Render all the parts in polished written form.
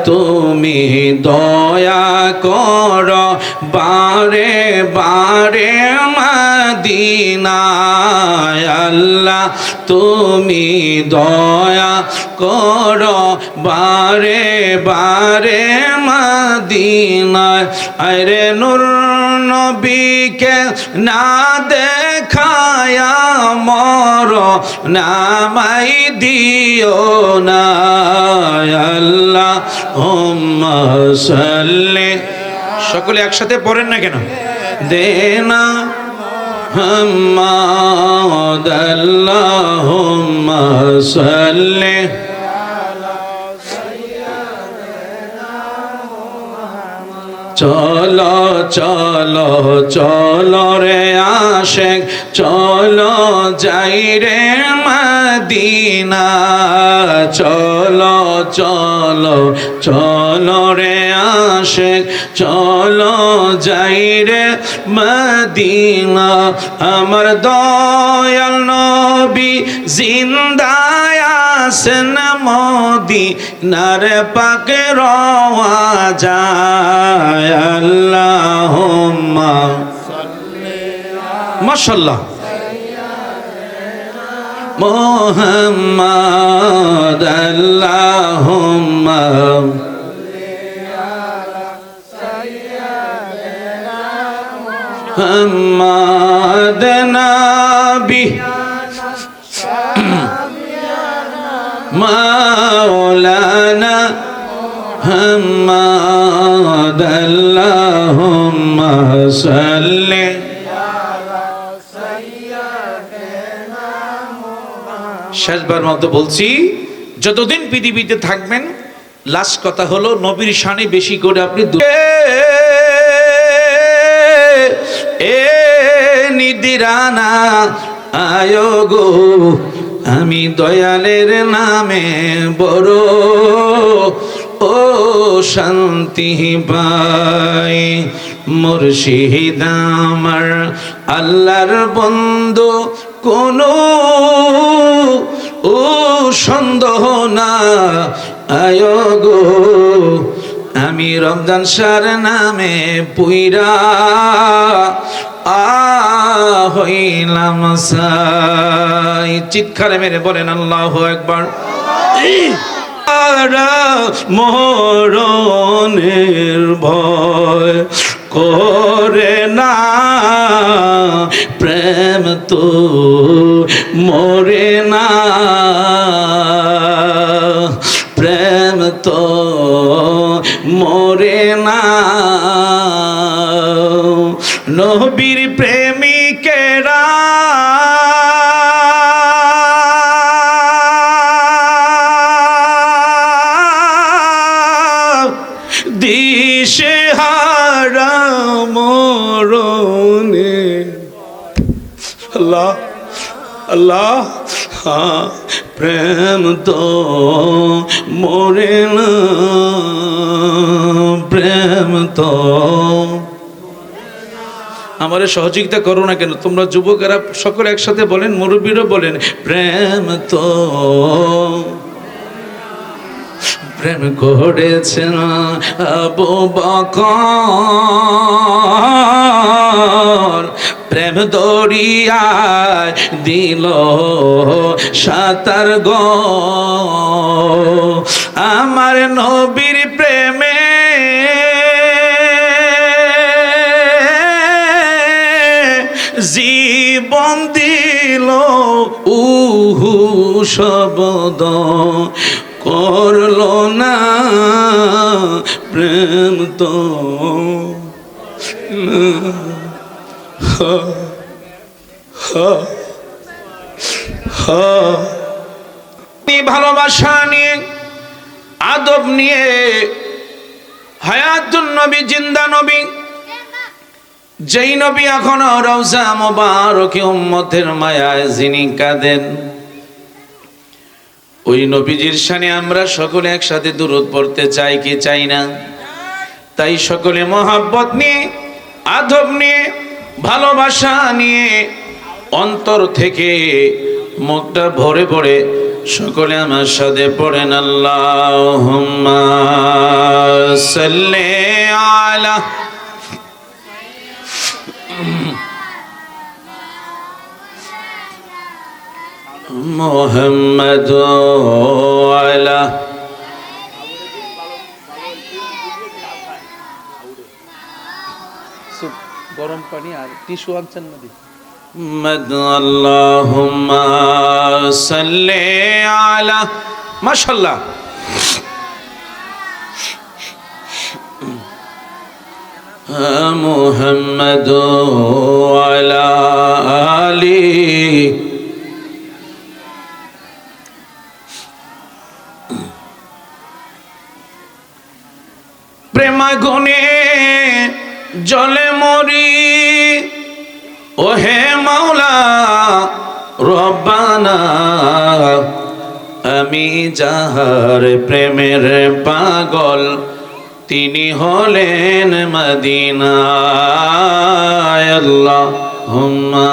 তুমি দয়া করো বারে বারে মদিনায় আল্লাহ তুমি দয়া করো বারে বারে মদিনায় আরে নূর নবীকে না দেখায়া মর নামাই দিও না আল্লাহ হুম্মা সাল্লি সকলে একসাথে পড়েন না কেন দেনা মুহাম্মাদ আল্লাহুম্মা সাল্লি চলো চলো চলো রে আশেক চলো যাই রে মদিনা চলো চলো চলো রে আশেক চলো যাই রে মদিনা আমার দয়াল নবী জিন্দায় আছেন মদিনার পাকে রওয়া যায় আল্লাহুম্মা মাশাআল্লাহ মুহাম্মাদ আল্লাহুম্মা মুহাম্মাদ নবী মাওলানা মুহাম্মাদ আল্লাহুম্মা সাল্লি শেষবার মতো বলছি যতদিন পৃথিবীতে থাকবেন লাস্ট কথা হলো নবীর শানে বেশি করে আপনি নিদিরানা আয়ো গো আমি দয়ালের নামে বড় ও শান্তি পাই মুর্শিদ আমার আল্লাহর বন্ধু কোনো ও সন্দেহ না আয়ো গো আমি রমজান শাহর নামে পুইরা হইলাম সাই চিৎকারে মেরে বলেন আল্লাহু আকবার মরণের ভয় করে না প্রেম তো মরে না প্রেম তো মরে না নবীর প্রেমিকেরা দিশেহারা মরণে আল্লাহ আল্লাহ প্রেম তো মরে না প্রেম তো আমারে সহযোগিতা করো না কেন তোমরা যুবকেরা সকলে একসাথে বলেন মুরব্বীরা বলেন প্রেম তো প্রেম করেছে না আবু বকর প্রেম দরিয়ায় দিল সাঁতার গো আমার নবীর প্রেমে জীবন দিল উহু শব্দ করলো না প্রেম তো ভালোবাসা নিয়ে আদব নিয়ে হায়াতুন নবী জিন্দা নবী যেই নবী এখনো রওজা মুবারকে উম্মতের মায়ায় যিনি কাঁদেন ওই নবীজির শানে আমরা সকলে একসাথে দুরূদ পড়তে চাই কি চাই না তাই সকলে মহব্বত নিয়ে আদব নিয়ে ভালোবাসা নিয়ে অন্তর থেকে মুখটা ভরে ভরে সকলে আমার সাথে পড়েন আল্লাহুম্মা সাল্লি আলা মুহাম্মাদ আলা গরম পানি আর টিস্যু আনছেন না দিদি محمد اللهم صل على ما شاء الله محمد وعلى آله প্রেম আগুনে জলে মরি ওহে মাওলা রব্বানা আমি যাহার প্রেমের পাগল তিনি হলেন মদিনায় আল্লাহুম্মা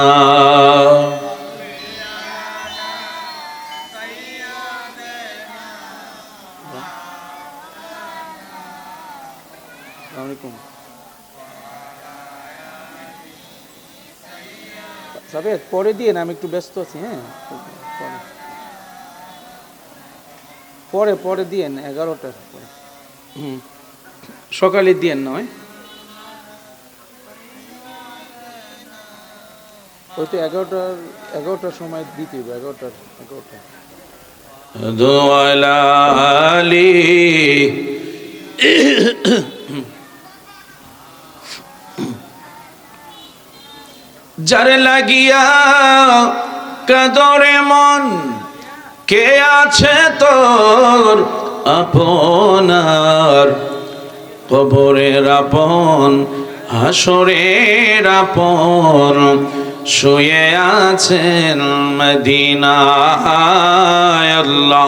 আসসালামু সাবেক পরে দিয়ে না আমি একটু ব্যস্ত আছি হ্যাঁ পরে পরে দিয়েন 11টার পরে সকালে দিয়েন নয় ওই তো 11টার সময় দিতে হবে 11টা দোয়ালা আলী যারে লাগিয়া কাদরে মন কে আছে তোর আপনার কবরের আপন হাসরের আপন শুয়ে আছেন মদিনায় আল্লাহ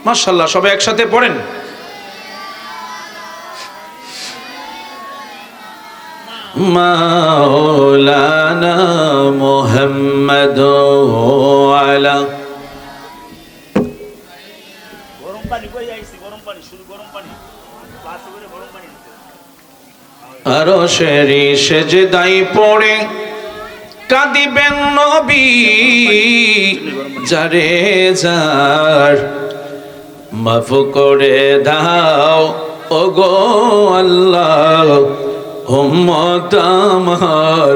মাশাআল্লাহ সবাই একসাথে পড়েন মাওলানা মুহাম্মদ ওয়ালা গরম পানি কই আইছি গরম পানি শুধু গরম পানি গ্লাসে করে গরম পানি আরশেরি সেজদায় পড়ে কাঁদিবেন নবী যারে যার মাফ করে দাও ওগো আল্লাহ উম্মত আমার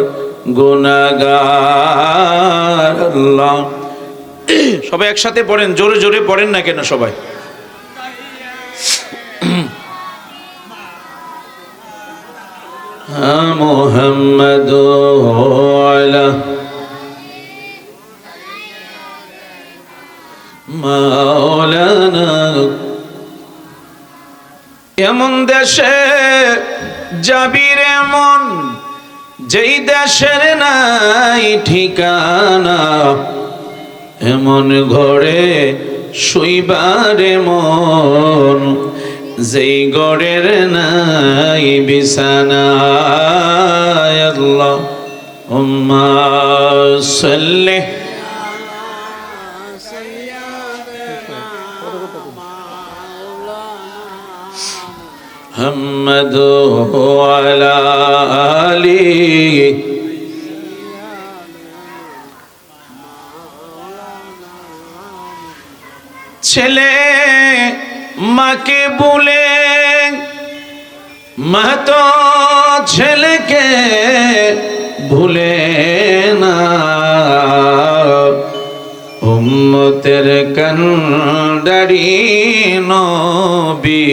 গুনাহগার আল্লাহ সবাই একসাথে পড়েন জোরে জোরে পড়েন না কেন সবাই মুহাম্মদ আলা মাওলানা এমন দেশে যাবির এমন যেই দেশের নাই ঠিকানা এমন ঘরে শুইবারে মন যেই ঘরের নাই বিছানা আল্লাহুম্মা সাল্লি محمد وعلى آله ছেলে মাকে বলে মা তো ছেলেকে ভুলে না উম্মতের কান্ডারি নবী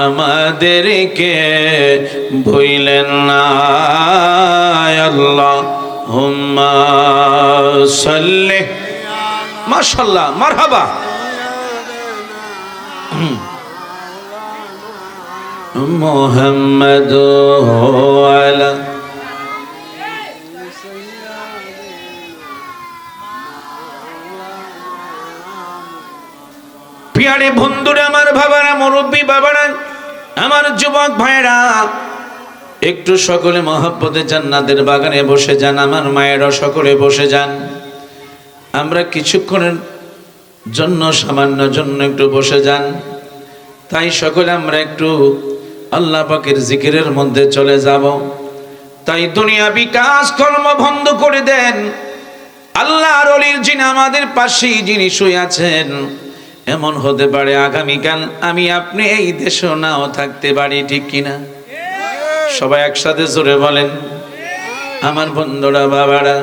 আমাদেরকে ভুলেন না আল্লাহুম্মা সাল্লি মাশাআল্লাহ মারহাবা মুহাম্মদ আলা প্রিয়ারে বন্ধুরা আমার বাবারা মুরব্বী বাবারা আমার যুবক ভাইরা একটু সকলে মহব্বতে জান্নাতের বাগানে বসে যান আমার মায়েরা সকলে বসে যান আমরা কিছুক্ষণের জন্য সামান্য জন্য একটু বসে যান। তাই সকলে আমরা একটু আল্লাহ পাকের জিকিরের মধ্যে চলে যাব। তাই দুনিয়াবি কাজকর্ম বন্ধ করে দেন। আল্লাহর ওলির যিনি আমাদের পাশেই যিনি শুয়ে আছেন, এমন হতে পারে আগামীকাল আমি আপনি এই দেশে নাও থাকতে পারি, ঠিক কিনা? সবাই একসাথে জোরে বলেন। আমার বন্ধুরা, বাবারা,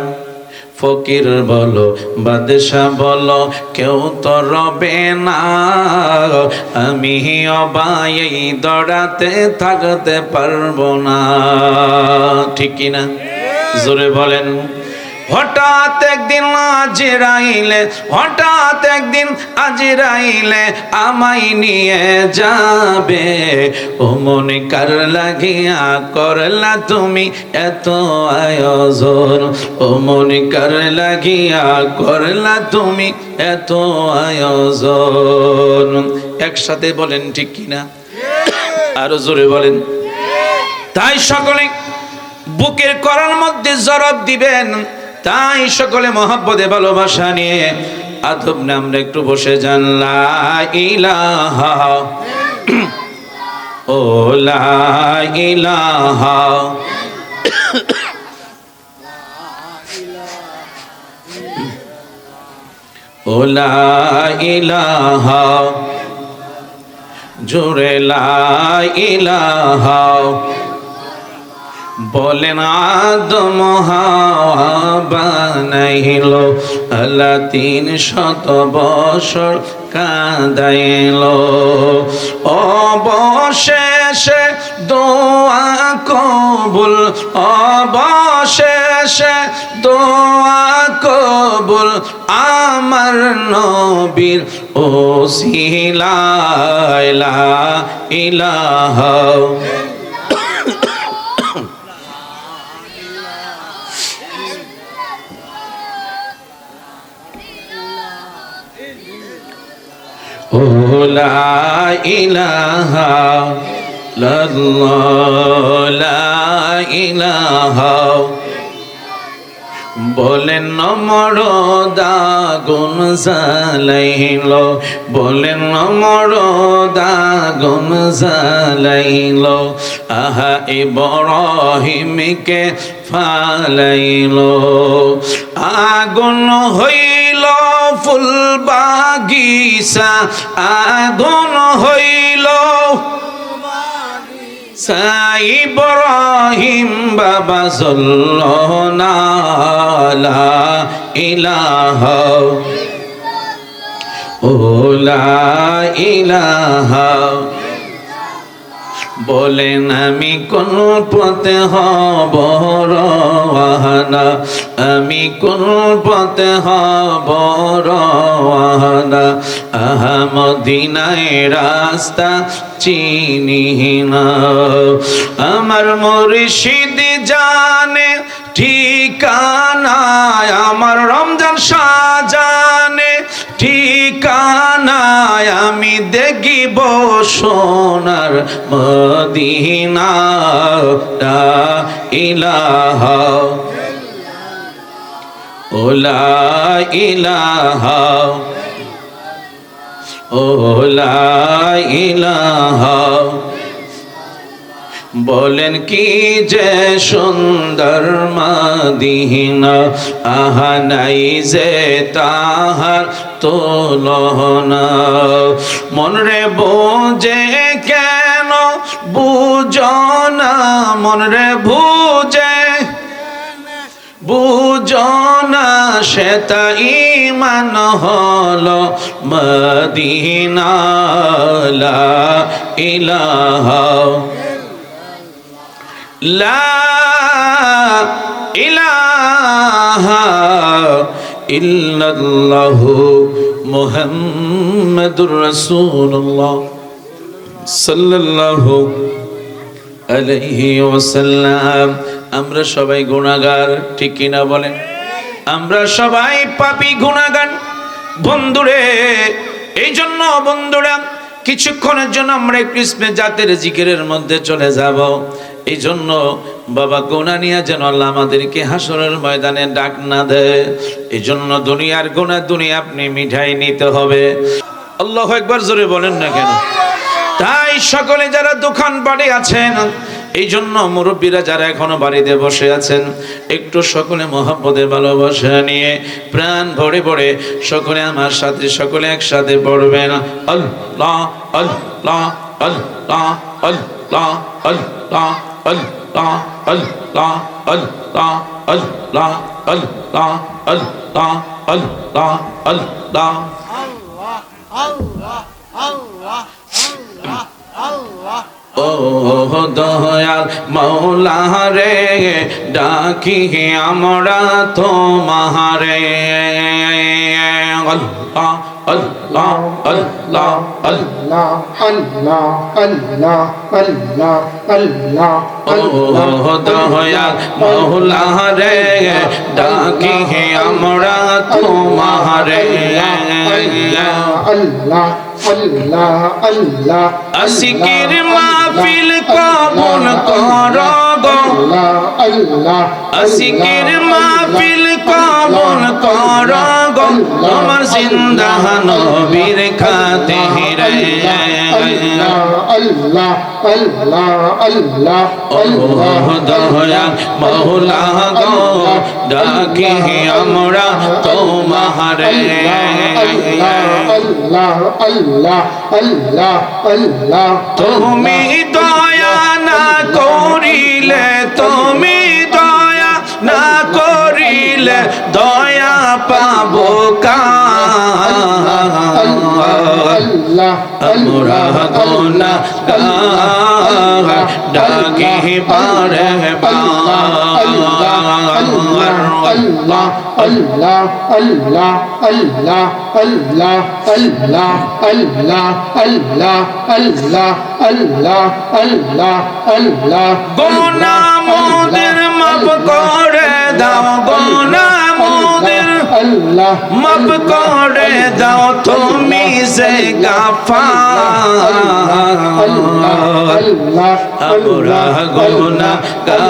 ফকির বলো বাদশা বলো, কেউ তো রবে না, আমি অবাই দৌড়াতে থাকতে পারবো না, ঠিক কিনা? জোরে বলেন। হঠাৎ একদিন আজরাইলে আমায় নিয়ে যাবে, ও মনে কার লাগিয়া করলা তুমি এত আয়োজন, ও মনে কার লাগিয়া করলা তুমি এত আয়োজন। একসাথে বলেন, ঠিক কিনা? আরো জোরে বলেন। তাই সকলে বুকের করার মধ্যে জরব দিবেন। তাই সকলে মহব্বতে ভালোবাসা নিয়ে আদব না আমরা একটু বসে যান। লা ইলাহা ও লা ইলাহা ও লা ইলাহা জোরে লা ইলাহা বলেন। আদম হাওয়া বানাইল, আল্লাহ 300 বছর কাঁদাইল, অবশেষে দোয়া কবুল, অবশেষে দোয়া কবুল আমার নবীর ওসিলায়। লা ইলাহা ও লা ইলাহা ইল্লাল্লাহ, লা ইলাহা। বলেন নমরুদ আগুন জ্বালাইল, বলেন নমরুদ আগুন জ্বালাইল, আহা ইব্রাহিমকে ফালাইল, আগুন হইল ফুল বাগিচা, আগুন হইল ইব্রাহিম বাবা সাল্লাল্লাহু লা ইলাহা ও লা ইলাহা। বলেন আমি কোন পথে হব রওয়ানা, আমি কোন পথে হব রওয়ানা, আহা মদিনায় রাস্তা চিনি না, আমার মুর্শিদ জানে ঠিকানা, আমার রমজান শাহজানে ঠিকানা, আমি দেখিব সোনার মদিনা। লা ইলাহা ও লা ইলাহা ও লা ইলাহা। বলেন কি যে সুন্দর মদিনা, আহা নাই যে তাহার তুলনা, মন রে বুঝে কেন বুঝো না, মন রে বুঝো না, সেটা ঈমান হলো মদিনা। লা ইলাহা লা ইলাহা ইল্লাল্লাহু মুহাম্মাদুর রাসূলুল্লাহ সাল্লাল্লাহু আলাইহি ওয়াসাল্লাম। আমরা সবাই গুনাহগার, ঠিক কিনা বলেন? আমরা সবাই পাপী গুনাহগার বন্ধুরে। এই জন্য বন্ধুরা কিছুক্ষণের জন্য আমরা একটু ইসমে জাতের জিকিরের মধ্যে চলে যাব। এই জন্য বাবা গুনাহ নিয়ে যেন আল্লাহ আমাদেরকে হাসরের ময়দানে ডাক না দেয়। এই জন্য দুনিয়ার গুনাহ দুনিয়া আপনি মিঠাই নিতে হবে। আল্লাহু আকবার জোরে বলেন না কেন? তাই সকলে যারা দোকান বাড়ি আছেন, এই জন্য মুরব্বীরা যারা এখনো বাড়িতে বসে আছেন, একটু সকলে মহব্বতে ভালোবাসা নিয়ে প্রাণ ভরে ভরে সকলে আমার সাথে সকলে একসাথে পড়বেন আল্লাহ আল্লাহ আল্লাহ আল্লাহ আল্লাহ আল্লাহ আল্লাহ আল্লাহ আল্লাহ আল্লাহ আল্লাহ আল্লাহ আল্লাহ ও দয়াল মৌলা রে ডাকি আমরা তোমারে আল্লাহ আল্লাহ আল্লাহ আল্লাহ আল্লাহ আল্লাহ আল্লাহ আল্লাহ ও দয়াল মৌলা রে ডাকি আমরা তোমারে আল্লাহ আল্লাহ আল্লাহ আশিকের মাহফিল কবুল করো গো আল্লাহ আশিকের মাহফিল কবুল করো গো তোমার জিন্দা নবীর খাতিরে আল্লাহ আল্লাহ আল্লাহ আল্লাহ ও দয়াল মৌলা গো ডাকি আমরা তোমারে আল্লাহ আল্লাহ আল্লাহ আল্লাহ তুমি দয়া না করিলে, তুমি দয়া না করিলে দয়া পাবো আমরা গুনাহগার ডাকি পারে আল্লাহ আল্লাহ আল্লাহ আল্লাহ আল্লাহ আল্লাহ আল্লাহ আল্লাহ আল্লাহ আল্লাহ আল্লাহ আল্লাহ গুনাহ মোদের মাফ করে দাও, গুনাহ মোদের আল্লাহ মাফ করে দাও, তুমি যে গাফার আমরা গুনাহগার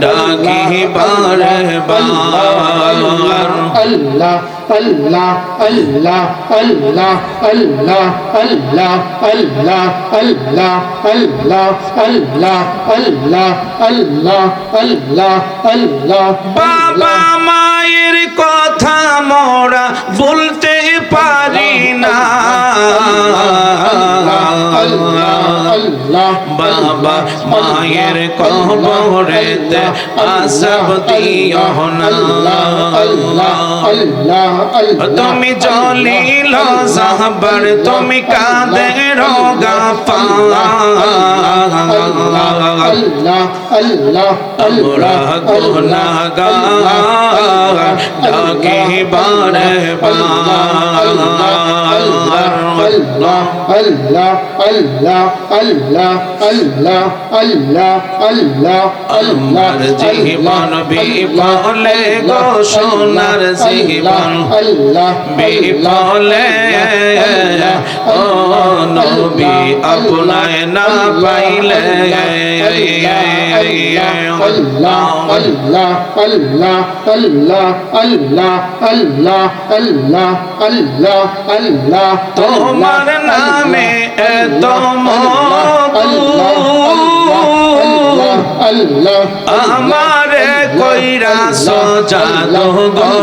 ডাকি বারে বার আল্লাহ আল্লাহ আল্লাহ আল্লাহ আল্লাহ আল্লাহ আল্লাহ আল্লাহ আল্লাহ আল্লাহ আল্লাহ আল্লাহ আল্লাহ আল্লাহ বাবা মায়ের কথা মোরা বলতে পারি না, বাবা মায়ের কবরেতে আযাব দিও না, তুমি জলিল জাহবার তুমি কাদের গাফার আমরা গুনাহগার ডাকি বারে বার আল্লাহ আল্লাহ আল্লাহ আল্লাহ আল্লাহ আল্লাহ আল্লাহ আমার জীবন বিফলে গো সোনার জীবন আল্লাহ বিফলে ও নবী আপনায় না পাইলে আল্লাহ আল্লাহ আল্লাহ আল্লাহ আল্লাহ আল্লাহ আল্লাহ আল্লাহ আল্লাহ তোমার নামে এত আল্লাহ আমারে কইরা সজালো গো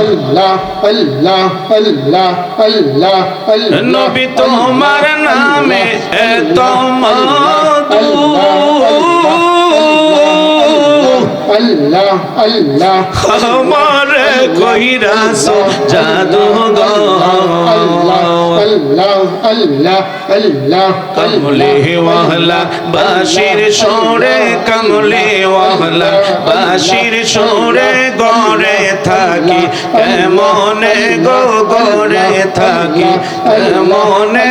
আল্লাহ আল্লাহ আল্লাহ আল্লাহ আল্লাহ নবী তোমার নামে এত মধু আল্লাহ আল্লাহ আমারে কইরা সজালো গো আল্লাহ আল্লাহ আল্লাহ আল্লাহ কমলে ওয়াহলা বাশির সোরে কমলে ওয়াহলা বাশির সোরে গরে থাকি কেমনে গো গরে থাকি কেমনে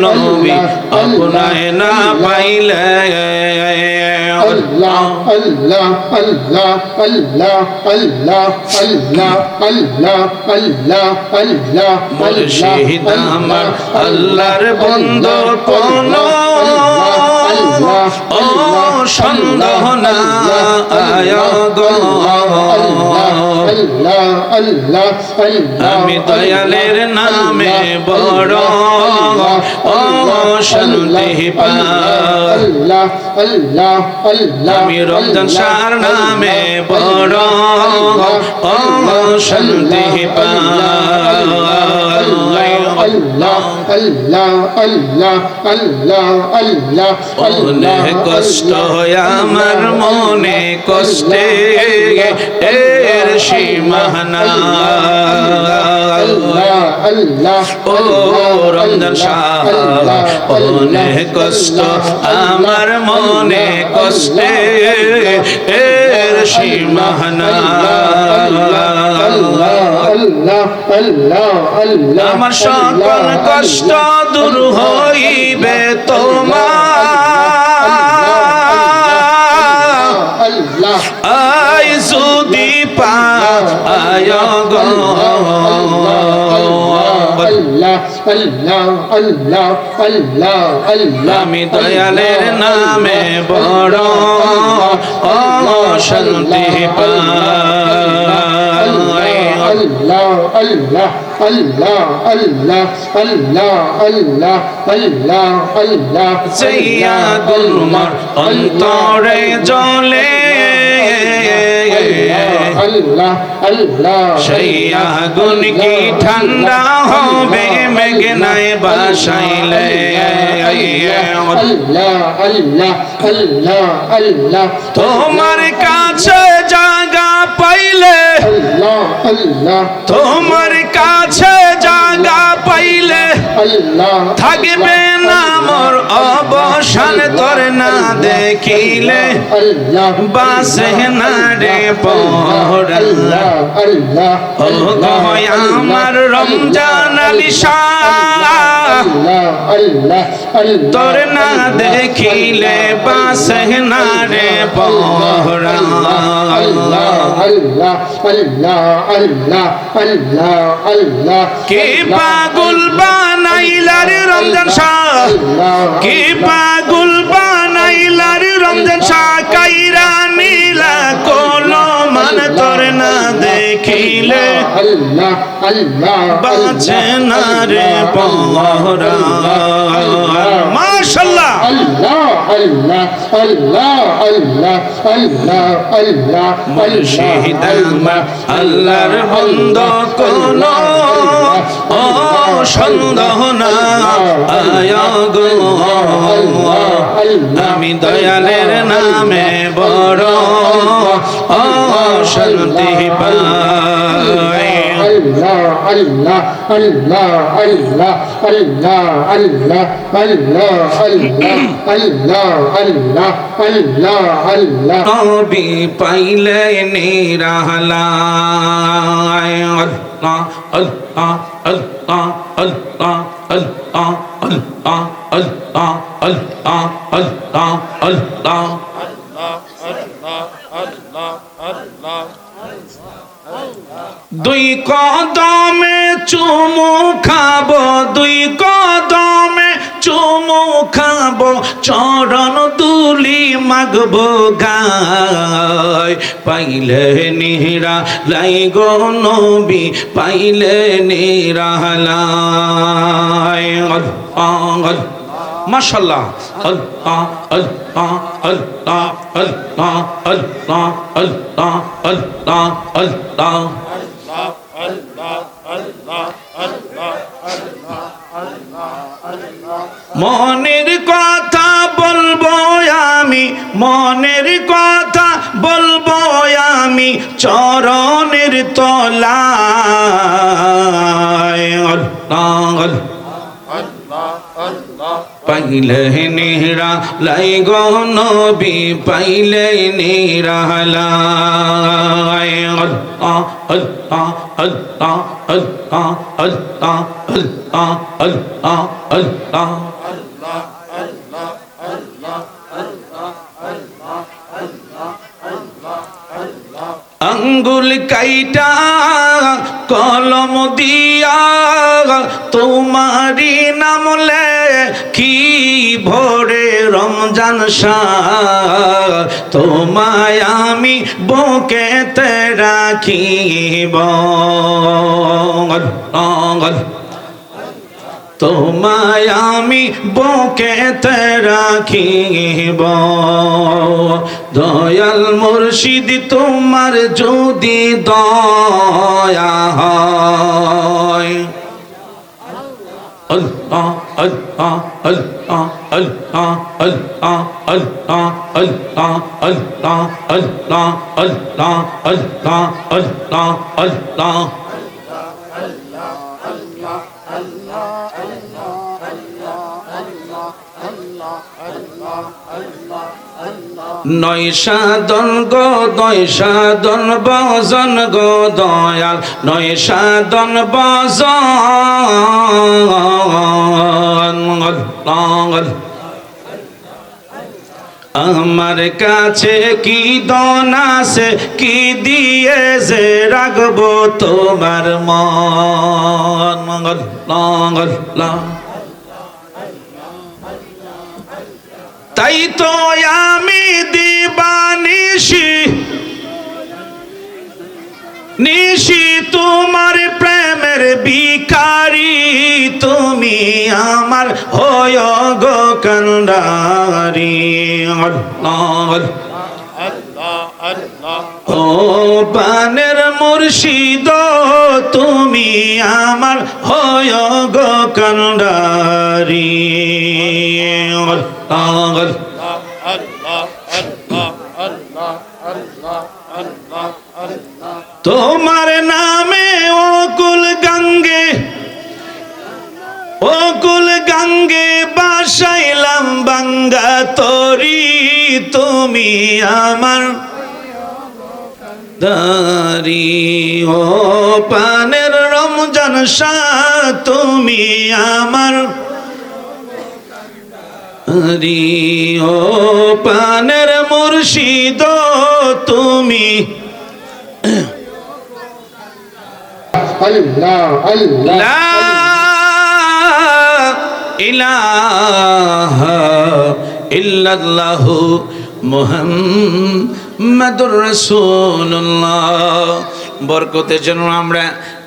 নবী আপনায় না পাইলে আল্লাহ আল্লাহ আল্লাহ আল্লাহ আল্লাহ আল্লাহ মুর্শিদ আমার আল্লাহর বন্ধু কোন ও সন্দেহ না আয়াগো আমি দয়ালের নামে বড় ও শান্তি পাই আমি রমজান শাহর নামে বড় ও শান্তি পাই অনেক কষ্ট আমার মনে কষ্টে এর সীমা নাই ও রমজান শাহ অনেক কষ্ট আমার মনে কষ্টে এর সীমা আমার সকল কষ্ট দূর হইবে তোমার আই যদি পায় গো আমি দয়ালের নামে বড় ও শান্তি পাই জয়া গুলমার অন্তরে জলে সেই আগুন কি ঠান্ডা হবে মেঘনায় বাসাইলে তোমার কাছে জায়গা পাইলে তোমার কাছে জায়গা পাইলে থাকবে না মোর অবসান তোর না দেখিলে বাসে না রে পড়াল্লা ও গো আমার রমজান আলী শাহ তোর না দেখিলে বাসে না রে পড়াল্লা কে পাগল বানাইলার রমজান শাহ কে পাগল বানাইলার রমজান শাহ কাইরা নীলা কোন মান তোর না দেখিলে বাঁচে না রে পহরা মাশাআল্লাহ মুর্শিদ আমার আল্লাহর বন্ধু কোন ও সন্দেহ না আয়াগো আমি দয়ালের নামে বড় ও শান্তি পাই নবী পাইলে নিরালায় আল্লাহ আল্লাহ আল্লাহ আল্লাহ আল্লাহ আল্লাহ আল্লাহ আল্লাহ আল্লাহ আল্লাহ দুই কদমে চুমু খাবো দুই কদমে চুমু খাবো চরণ দুলি মাগবো গায় পাইলে নিরা লাই গো নবী পাইলে নিরালায় মাশাআল্লাহ আল্লাহ আল্লাহ আল্লাহ আল্লাহ আল্লাহ আল্লাহ আল্লাহ আল্লাহ মনের কথা বলবো আমি মনের কথা বলবো আমি চরণের তলায় আল্লাহ পাইলে নিরা লাই গো নবী পাইলে নিরালায় আল্লাহ আল্লাহ আল্লাহ আল্লাহ আল্লাহ আল্লাহ আল্লাহ আল্লাহ আঙ্গুল কাইটা কলম দিয়া তোমারি নাম কি ভোরে রমজান শাহ তোমায় আমি বুকেতে রাখিব তোমায় আমি বুকেতে রাখিব দয়াল মুর্শিদ তোমার যদি দয়া হয় আল্লাহ আল্লাহ আল্লাহ আল্লাহ আল্লাহ আল্লাহ আল্লাহ আল্লাহ আল্লাহ আল্লাহ আল্লাহ আল্লাহ আল্লাহ নয় সাধন গো নয় সাধন বজন গো দয়াল নয় সাধন বজন আমার কাছে কি দন আছে কি দিয়ে যে রাখবো তোমার মন তাই তো আমি দিবানিশি নিশি তোমার প্রেমের ভিখারি তুমি আমার হয় গো কান্ডারি ও পানের মুর্শিদ তুমি আমার হয় গো কান্ডারি তোমার নামে অকুল গঙ্গে বাসাইলাম বাঙ্গা তরি তুমি আমার দারি ও পানের রমজান শাহ তুমি আমার হরি ও পানের মুর্শিদ তুমি আল্লাহ আল্লাহ লা ইলাহা ইল্লাল্লাহু মুহাম্মাদুর রাসূলুল্লাহ। বরকতের জন্য আমরা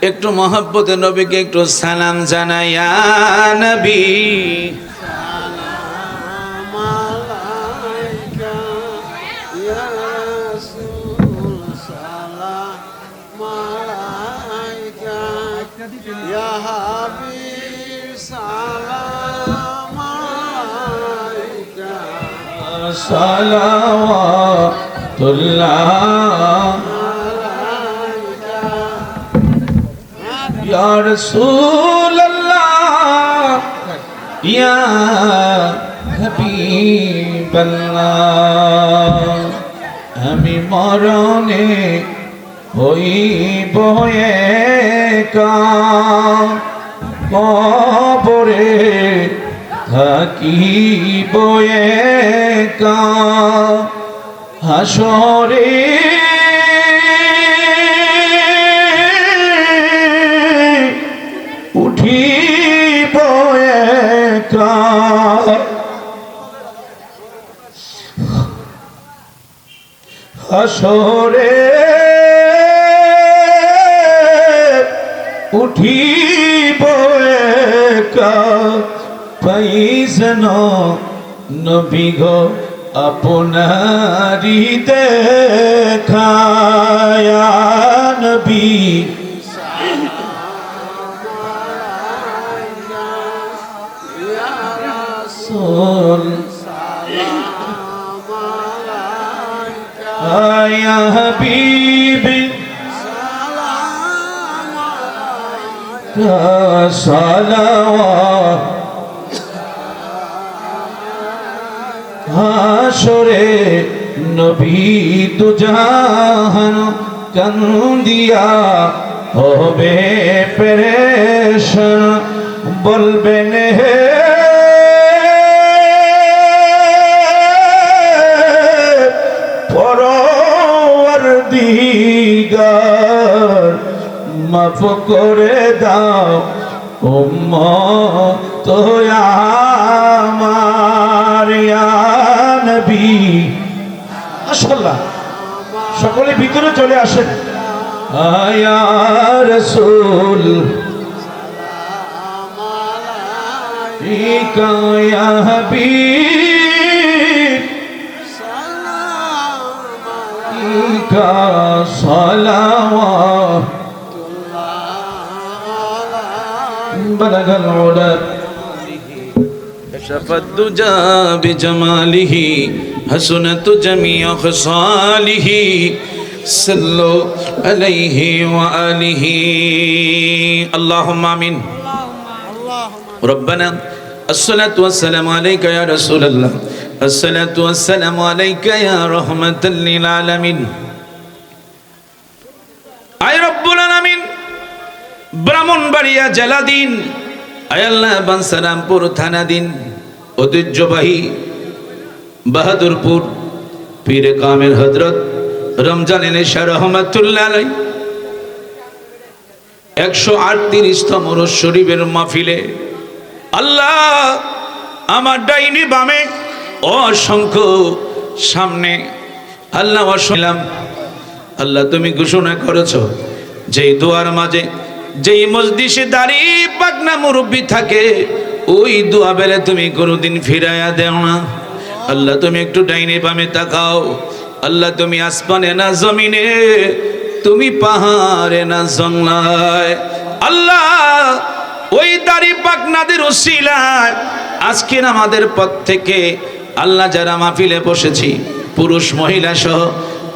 একটু মহব্বতে নবীকে একটু সালাম জানাই। ইয়া নবী সালাওয়াতুল্লাহ ইয়া রাসূলুল্লাহ ইয়া হাবিবাল্লাহ। আমি মরণে হইব একা কবরে থাকিব একা হাসরে উঠিব একা হাসরে উঠিব একা পাইছেন নবী গো আপনারি দেখা ইয়া নবী রাসূল ইয়া হাবিবি সালাওয়াত হাসরে নবী দুজাহান কান্দিয়া হবে পেরেশান বলবেন হে পরওয়ারদিগার মাফ করে দাও উম্মত আমার ইয়া নবী। মাশাআল্লাহ, সকলে ভিতরে চলে আসেন। ইয়া রাসূল ইকা ইয়া হাবিব ইকা সালাওয়াত بلغ العلا كشف الدجى بجماله حسنت جميع خصاله صلوا عليه وآله اللهم آمين ربنا الصلاة والسلام عليك يا رسول الله الصلاة والسلام عليك يا رحمة للعالمين أي رب العالمين ব্রাহ্মণবাড়িয়া জেলাধীন আয়াল্লাহ বানসারামপুর থানাধীন ঐতিহ্যবাহী বাহাদুরপুর পীরে কামেল হযরত রমজান নেশা রহমাতুল্লাহ আলাইহি 138তম রোজ শরীফের মাহফিলে আল্লাহ আমার ডাইনি বামে অসংখ্য সামনে আল্লাহ শুনলাম। আল্লাহ তুমি ঘোষণা করেছো যেই দোয়ার মাঝে যেই মজলিসে দাঁড়িয়ে পাকনা মুরব্বী থাকে ওই দোয়া বেলে তুমি কোনোদিন ফিরাইয়া দেও না। আল্লাহ তুমি একটু ডাইনে বামে তাকাও। আল্লাহ তুমি আসমানে না জমিনে, তুমি পাহাড়ে না জঙ্গলায়। আল্লাহ ওই দাড়ি পাকনাদের উসিলায় আজকের আমাদের পথ থেকে আল্লাহ যারা মাহফিলে বসেছি পুরুষ মহিলা সহ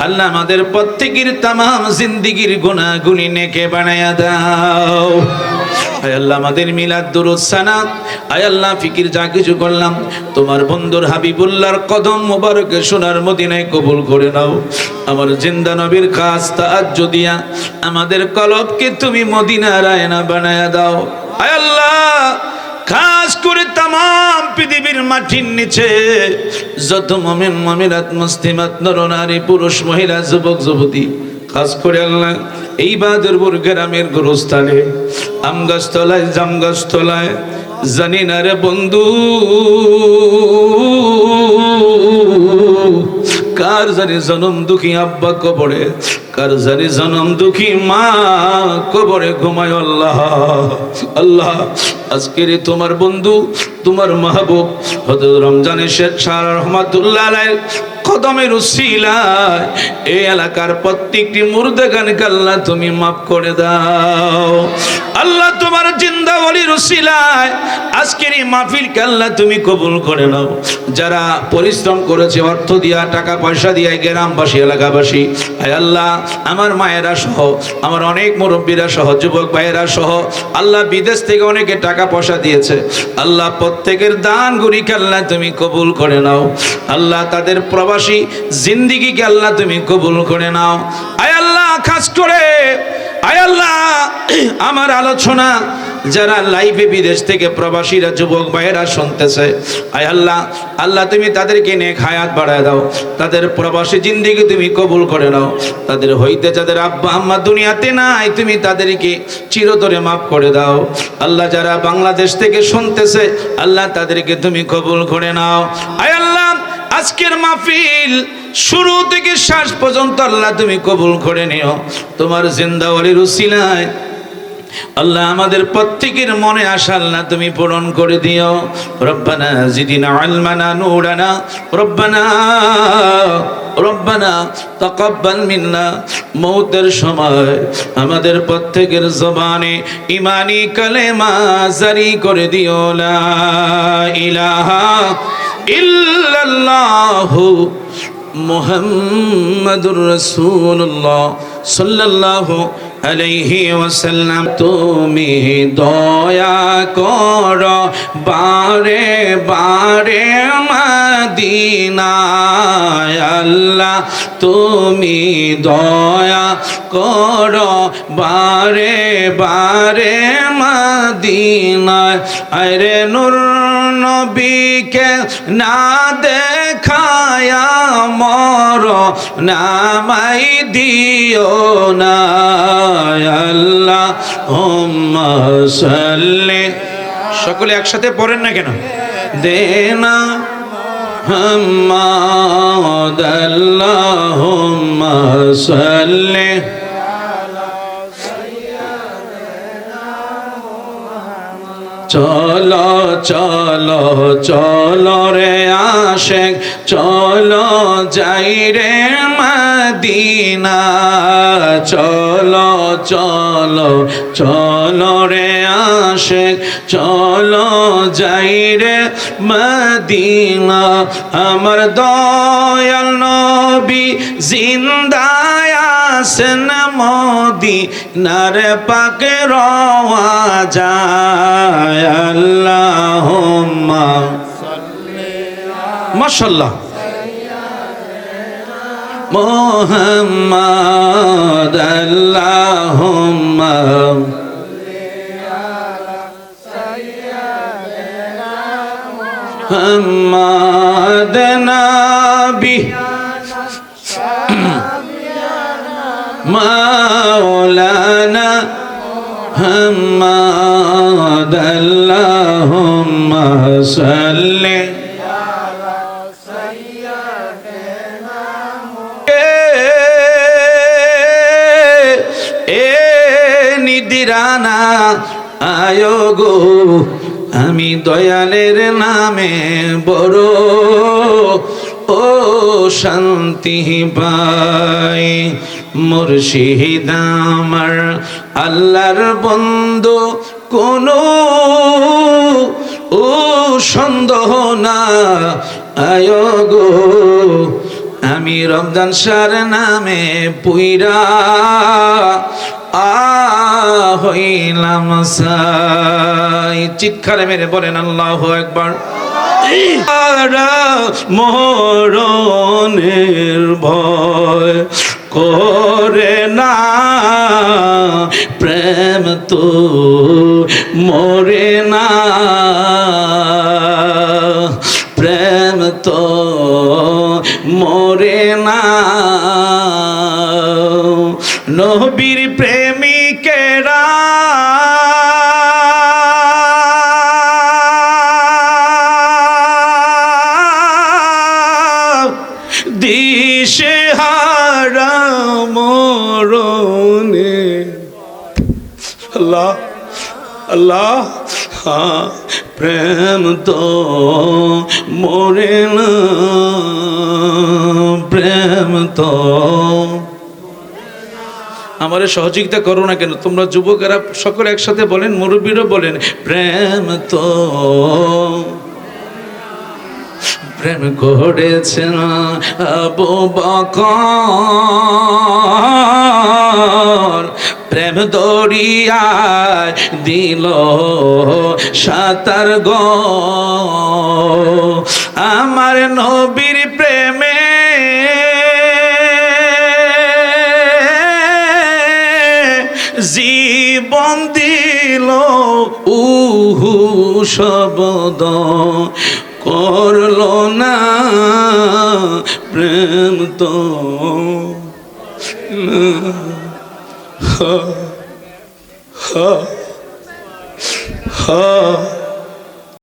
আল্লাহ আমাদের প্রত্যেকের তামাম জিন্দেগির গুনাহগুনি নেকে বানায়া দাও। আয় আল্লাহ আমাদের মিলাদ দুরূদ সানাত আয় আল্লাহ ফিকির যা কিছু করলাম তোমার বন্ধুর হাবিবুল্লাহর কদম মোবারকে সোনার মদিনায় কবুল করে নাও। আমার জিন্দা নবীর খাস তাআজ্জুদ দিয়া আমাদের কলবকে তুমি মদিনার আয়না বানায়া দাও। আয় আল্লাহ খাস করে তামাম পৃথিবীর মাটির নিচে যত মুমিন মুমিনাত মুসলিমাত নরনারী পুরুষ মহিলা যুবক যুবতী খাস করে আল্লাহ এই বাহাদুরপুর গ্রামের গোরস্থানে আমগাছতলায় জামগাছতলায় জানি না রে বন্ধু কার জানি জনম দুঃখী আব্বা কবরে, কার জানি জনম দুঃখী মা কবরে ঘুমায়। আল্লাহ আল্লাহ আজকের তোমার বন্ধু তোমার মাহবুব হযরত রমজানের শেখ শাহ রহমাতুল্লাহ আলাইহির কদমের উসিলায় এই এলাকার প্রত্যেকটি মুর্দাগানকে আল্লাহ তুমি মাফ করে দাও। আল্লাহ তোমার জিন্দা ওলির উসিলায় আজকের এই মাহফিলকে আল্লাহ তুমি কবুল করে নাও। যারা পরিশ্রম করেছে অর্থ দিয়া টাকা পয়সা দিয়া গ্রামবাসী এলাকাবাসী আয় আল্লাহ আমার মায়েরা সহ আমার অনেক মুরব্বীরা সহ যুবক ভাইয়েরা সহ আল্লাহ বিদেশ থেকে অনেকে টাকা পয়সা দিয়েছে আল্লাহ প্রত্যেকের দান গুরিকে আল্লাহ তুমি কবুল করে নাও। আল্লাহ তাদের প্রবাসী জিন্দেগিকে আল্লাহ তুমি কবুল করে নাও। আয় আল্লাহ খাস করে আয় আল্লাহ আমার আলোচনা যারা লাইভে বিদেশ থেকে প্রবাসীরা যুবক ভাইয়েরা শুনতেছে আয় আল্লাহ আল্লাহ তুমি তাদেরকে নেক হায়াত বাড়ায় দাও, তাদের প্রবাসী জিন্দেগি তুমি কবুল করে নাও। তাদের হইতে যাদের আব্বা আম্মা দুনিয়াতে নাই তুমি তাদেরকে চিরতরে মাফ করে দাও। আল্লাহ যারা বাংলাদেশ থেকে শুনতেছে আল্লাহ তাদেরকে তুমি কবুল করে নাও। আয় আল্লাহ আজকের মাহফিল শুরু থেকে শেষ পর্যন্ত আল্লাহ তুমি কবুল করে নিও তোমার জিন্দা ওলির উসিলায়। আল্লাহ আমাদের প্রত্যেকের মনে আশা আল্লাহ তুমি পূরণ করে দিও। রব্বানা জিদিনা ইলমানা নূরানা রব্বানা রব্বানা তাকাব্বাল মিন্না। মৌতের সময় আমাদের প্রত্যেকের জবানে ঈমানি কালেমা জারি করে দিও লা ইলাহা ইল্লাল্লাহু মুহাম্মাদুর রাসূলুল্লাহ সাল্লাল্লাহু আলাইহি ওয়াসাল্লাম। তুমি দয়া করো বারে বারে মদিনায় আল্লাহ তুমি দয়া করো বারে বারে মদিনায়। আরে নূর নবীকে না দেখায়া মর নামাই দিও না আল্লাহুম্মা সাল্লি সকলে একসাথে পড়েন না কেন দেনা মুহাম্মাদ আল্লাহুম্মা সাল্লি চলো চলো চলো রে আশেক চলো যাই রে মদিনা চলো চলো চলো রে আশেক চলো যাই রে মদিনা আমার দয়াল নবী জিন্দায় আছেন মদিনার পাকে রওয়া যায় আল্লাহুম্মা মাশাআল্লাহ মুহাম্মাদ আল্লাহুম্মা মুহাম্মাদ নবী মাওলানা মুহাম্মাদ আল্লাহুম্মা সাল্লি এ নিদিরানা আয়ো গো আমি দয়ালের নামে বড় ও শান্তি পাই মুর্শিদ আমার আল্লাহর বন্ধু কোনো ও সন্দেহ না আয়ো গো আমি রমজান শাহর নামে পুইরা হইলাম সাই চিৎকারে মেরে বলেন আল্লাহু আকবার মরণের ভয় করে না প্রেম তো মরে না প্রেম তো মরে না নবীর প্রেমিকেরা দিশেহারা মরণে আল্লাহ আল্লাহ হ্যাঁ প্রেম তো মরে না প্রেম তো আমারে সহযোগিতা করো না কেন তোমরা যুবকেরা সকলে একসাথে বলেন মুরব্বীরা বলেন প্রেম তো প্রেম করেছে না আবু বকর প্রেম দরিয়ায় দিল সাঁতার গো আমার নবীর প্রেমে জীবন দিল উহু শব্দ করলো না প্রেম তো ha ha